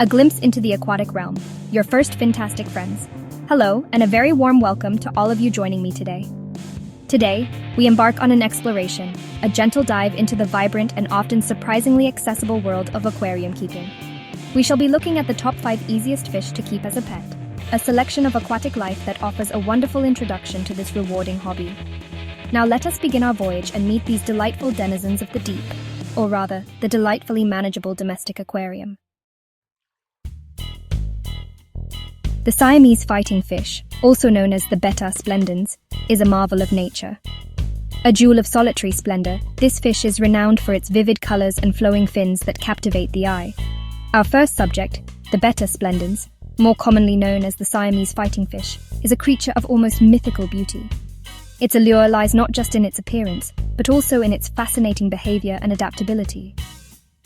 a glimpse into the aquatic realm, your first Fin-tastic friends. Hello, and a very warm welcome to all of you joining me today. Today, we embark on an exploration, a gentle dive into the vibrant and often surprisingly accessible world of aquarium keeping. We shall be looking at the top 5 easiest fish to keep as a pet, a selection of aquatic life that offers a wonderful introduction to this rewarding hobby. Now let us begin our voyage and meet these delightful denizens of the deep, or rather, the delightfully manageable domestic aquarium. The Siamese fighting fish, also known as the Betta splendens, is a marvel of nature. A jewel of solitary splendor, this fish is renowned for its vivid colors and flowing fins that captivate the eye. Our first subject, the Betta splendens, more commonly known as the Siamese fighting fish, is a creature of almost mythical beauty. Its allure lies not just in its appearance, but also in its fascinating behavior and adaptability.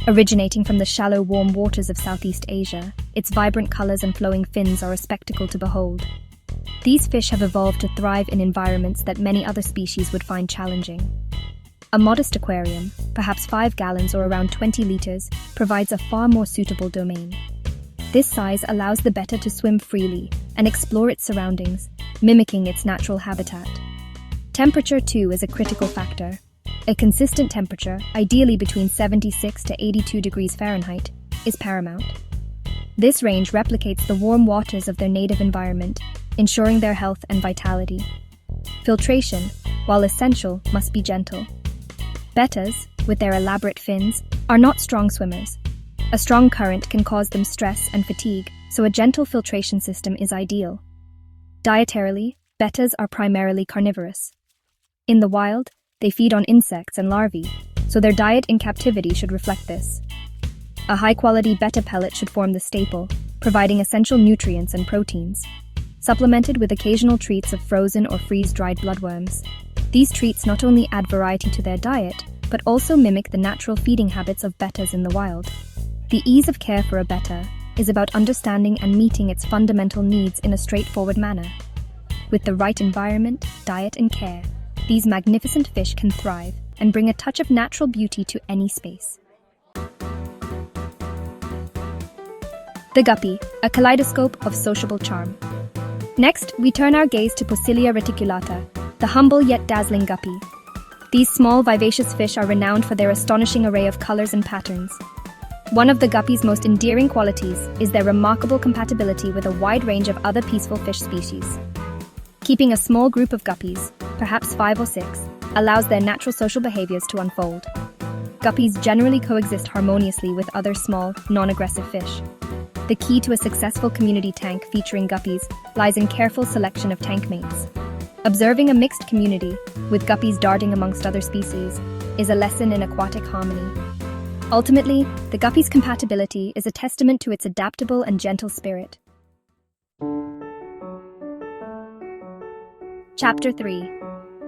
Originating from the shallow, warm waters of Southeast Asia, its vibrant colors and flowing fins are a spectacle to behold. These fish have evolved to thrive in environments that many other species would find challenging. A modest aquarium, perhaps 5 gallons or around 20 liters, provides a far more suitable domain. This size allows the Betta to swim freely and explore its surroundings, mimicking its natural habitat. Temperature, too, is a critical factor. A consistent temperature, ideally between 76 to 82 degrees Fahrenheit, is paramount. This range replicates the warm waters of their native environment, ensuring their health and vitality. Filtration, while essential, must be gentle. Bettas, with their elaborate fins, are not strong swimmers. A strong current can cause them stress and fatigue, so a gentle filtration system is ideal. Dietarily, Bettas are primarily carnivorous. In the wild, they feed on insects and larvae, so their diet in captivity should reflect this. A high-quality Betta pellet should form the staple, providing essential nutrients and proteins, supplemented with occasional treats of frozen or freeze-dried bloodworms. These treats not only add variety to their diet, but also mimic the natural feeding habits of Bettas in the wild. The ease of care for a Betta is about understanding and meeting its fundamental needs in a straightforward manner. With the right environment, diet, and care, these magnificent fish can thrive and bring a touch of natural beauty to any space. The Guppy, a kaleidoscope of sociable charm. Next, we turn our gaze to Posilia reticulata, the humble yet dazzling guppy. These small, vivacious fish are renowned for their astonishing array of colors and patterns. One of the guppy's most endearing qualities is their remarkable compatibility with a wide range of other peaceful fish species. Keeping a small group of guppies, perhaps 5 or 6, allows their natural social behaviors to unfold. Guppies generally coexist harmoniously with other small, non-aggressive fish. The key to a successful community tank featuring guppies lies in careful selection of tank mates. Observing a mixed community, with guppies darting amongst other species, is a lesson in aquatic harmony. Ultimately, the guppy's compatibility is a testament to its adaptable and gentle spirit. Chapter 3.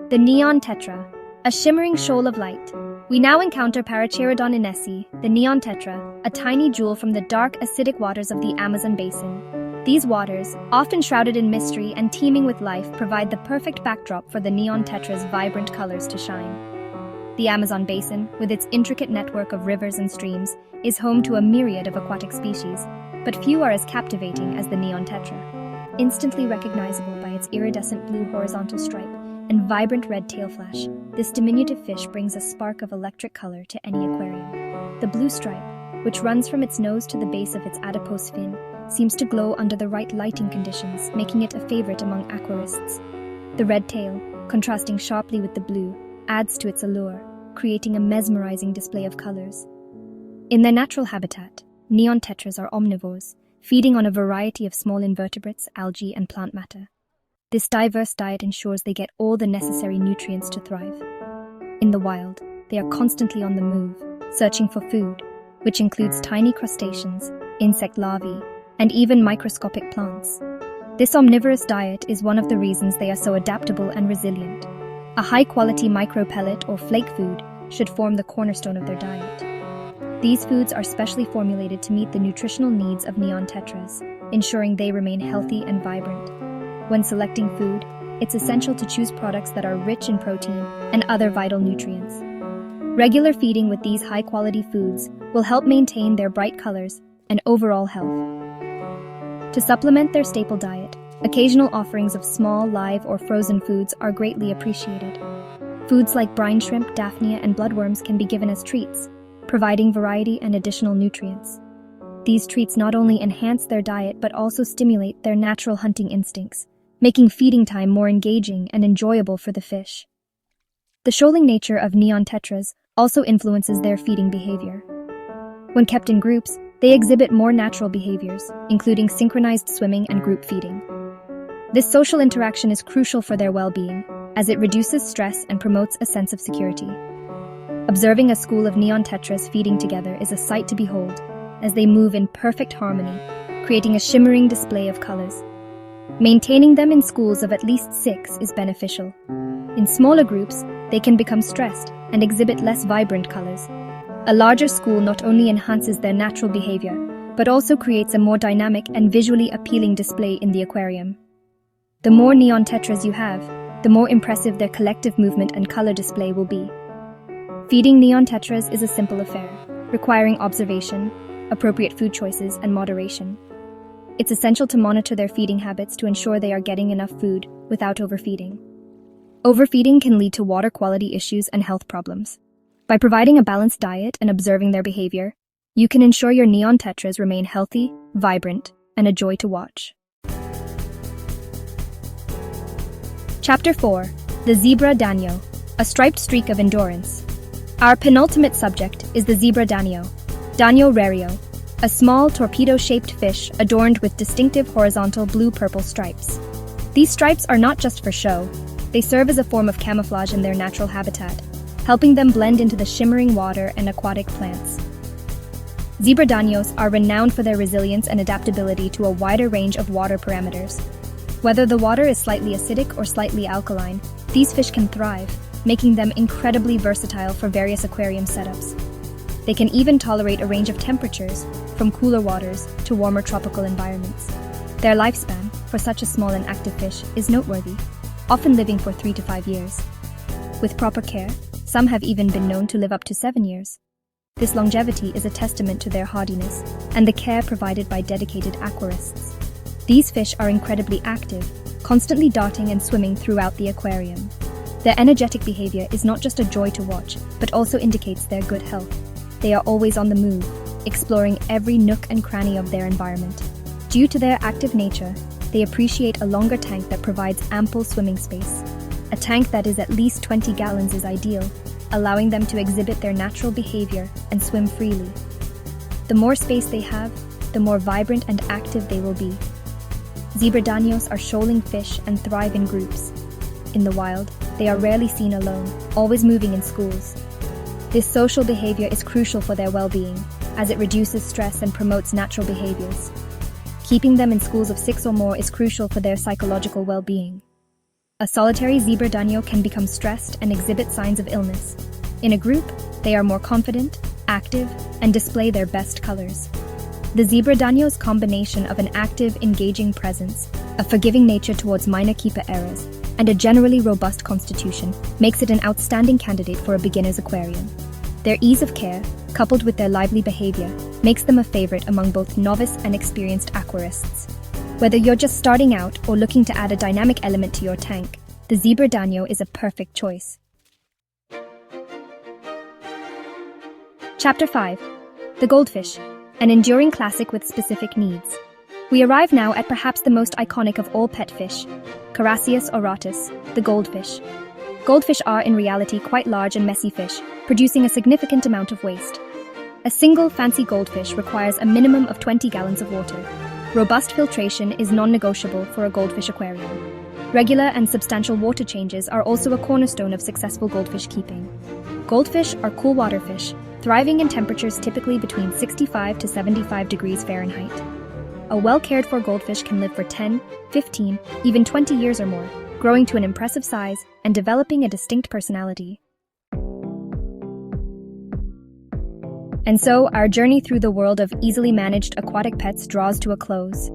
The Neon Tetra, a shimmering shoal of light. We now encounter Paracherodon inesi, the neon tetra, a tiny jewel from the dark, acidic waters of the Amazon basin. These waters, often shrouded in mystery and teeming with life, provide the perfect backdrop for the neon tetra's vibrant colors to shine. The Amazon basin, with its intricate network of rivers and streams, is home to a myriad of aquatic species, but few are as captivating as the neon tetra. Instantly recognizable by its iridescent blue horizontal stripe and vibrant red tail flash, this diminutive fish brings a spark of electric color to any aquarium. The blue stripe, which runs from its nose to the base of its adipose fin, seems to glow under the right lighting conditions, making it a favorite among aquarists. The red tail, contrasting sharply with the blue, adds to its allure, creating a mesmerizing display of colors. In their natural habitat, neon tetras are omnivores, feeding on a variety of small invertebrates, algae, and plant matter. This diverse diet ensures they get all the necessary nutrients to thrive. In the wild, they are constantly on the move, searching for food, which includes tiny crustaceans, insect larvae, and even microscopic plants. This omnivorous diet is one of the reasons they are so adaptable and resilient. A high-quality micropellet or flake food should form the cornerstone of their diet. These foods are specially formulated to meet the nutritional needs of neon tetras, ensuring they remain healthy and vibrant. When selecting food, it's essential to choose products that are rich in protein and other vital nutrients. Regular feeding with these high-quality foods will help maintain their bright colors and overall health. To supplement their staple diet, occasional offerings of small, live, or frozen foods are greatly appreciated. Foods like brine shrimp, daphnia, and bloodworms can be given as treats, providing variety and additional nutrients. These treats not only enhance their diet but also stimulate their natural hunting instincts, making feeding time more engaging and enjoyable for the fish. The shoaling nature of neon tetras also influences their feeding behavior. When kept in groups, they exhibit more natural behaviors, including synchronized swimming and group feeding. This social interaction is crucial for their well-being, as it reduces stress and promotes a sense of security. Observing a school of neon tetras feeding together is a sight to behold, as they move in perfect harmony, creating a shimmering display of colors. Maintaining them in schools of at least 6 is beneficial. In smaller groups, they can become stressed and exhibit less vibrant colors. A larger school not only enhances their natural behavior, but also creates a more dynamic and visually appealing display in the aquarium. The more neon tetras you have, the more impressive their collective movement and color display will be. Feeding neon tetras is a simple affair, requiring observation, appropriate food choices, and moderation. It's essential to monitor their feeding habits to ensure they are getting enough food without overfeeding. Overfeeding can lead to water quality issues and health problems. By providing a balanced diet and observing their behavior, you can ensure your neon tetras remain healthy, vibrant, and a joy to watch. Chapter 4. The Zebra Danio, a striped streak of endurance. Our penultimate subject is the zebra danio, Danio rario, a small torpedo-shaped fish adorned with distinctive horizontal blue-purple stripes. These stripes are not just for show, they serve as a form of camouflage in their natural habitat, helping them blend into the shimmering water and aquatic plants. Zebra danios are renowned for their resilience and adaptability to a wider range of water parameters. Whether the water is slightly acidic or slightly alkaline, these fish can thrive, making them incredibly versatile for various aquarium setups. They can even tolerate a range of temperatures, from cooler waters to warmer tropical environments. Their lifespan, for such a small and active fish, is noteworthy, often living for 3 to 5 years. With proper care, some have even been known to live up to 7 years. This longevity is a testament to their hardiness and the care provided by dedicated aquarists. These fish are incredibly active, constantly darting and swimming throughout the aquarium. Their energetic behavior is not just a joy to watch, but also indicates their good health. They are always on the move, exploring every nook and cranny of their environment. Due to their active nature, they appreciate a longer tank that provides ample swimming space. A tank that is at least 20 gallons is ideal, allowing them to exhibit their natural behavior and swim freely. The more space they have, the more vibrant and active they will be. Zebra danios are shoaling fish and thrive in groups. In the wild, they are rarely seen alone, always moving in schools. This social behavior is crucial for their well-being, as it reduces stress and promotes natural behaviors. Keeping them in schools of 6 or more is crucial for their psychological well-being. A solitary zebra danio can become stressed and exhibit signs of illness. In a group, they are more confident, active, and display their best colors. The zebra danio's combination of an active, engaging presence, a forgiving nature towards minor keeper errors, and a generally robust constitution makes it an outstanding candidate for a beginner's aquarium. Their ease of care, coupled with their lively behavior, makes them a favorite among both novice and experienced aquarists. Whether you're just starting out or looking to add a dynamic element to your tank, the zebra danio is a perfect choice. Chapter 5. The Goldfish, an enduring classic with specific needs. We arrive now at perhaps the most iconic of all pet fish, Carassius auratus, the goldfish. Goldfish are in reality quite large and messy fish, producing a significant amount of waste. A single fancy goldfish requires a minimum of 20 gallons of water. Robust filtration is non-negotiable for a goldfish aquarium. Regular and substantial water changes are also a cornerstone of successful goldfish keeping. Goldfish are cool water fish, thriving in temperatures typically between 65 to 75 degrees Fahrenheit. A well-cared-for goldfish can live for 10, 15, even 20 years or more, growing to an impressive size and developing a distinct personality. And so, our journey through the world of easily managed aquatic pets draws to a close.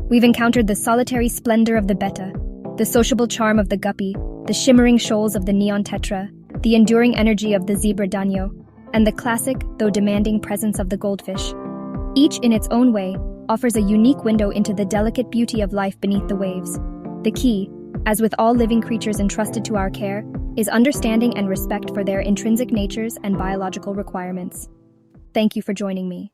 We've encountered the solitary splendor of the Betta, the sociable charm of the Guppy, the shimmering shoals of the neon tetra, the enduring energy of the zebra danio, and the classic, though demanding, presence of the goldfish. Each, in its own way, offers a unique window into the delicate beauty of life beneath the waves. The key, as with all living creatures entrusted to our care, is understanding and respect for their intrinsic natures and biological requirements. Thank you for joining me.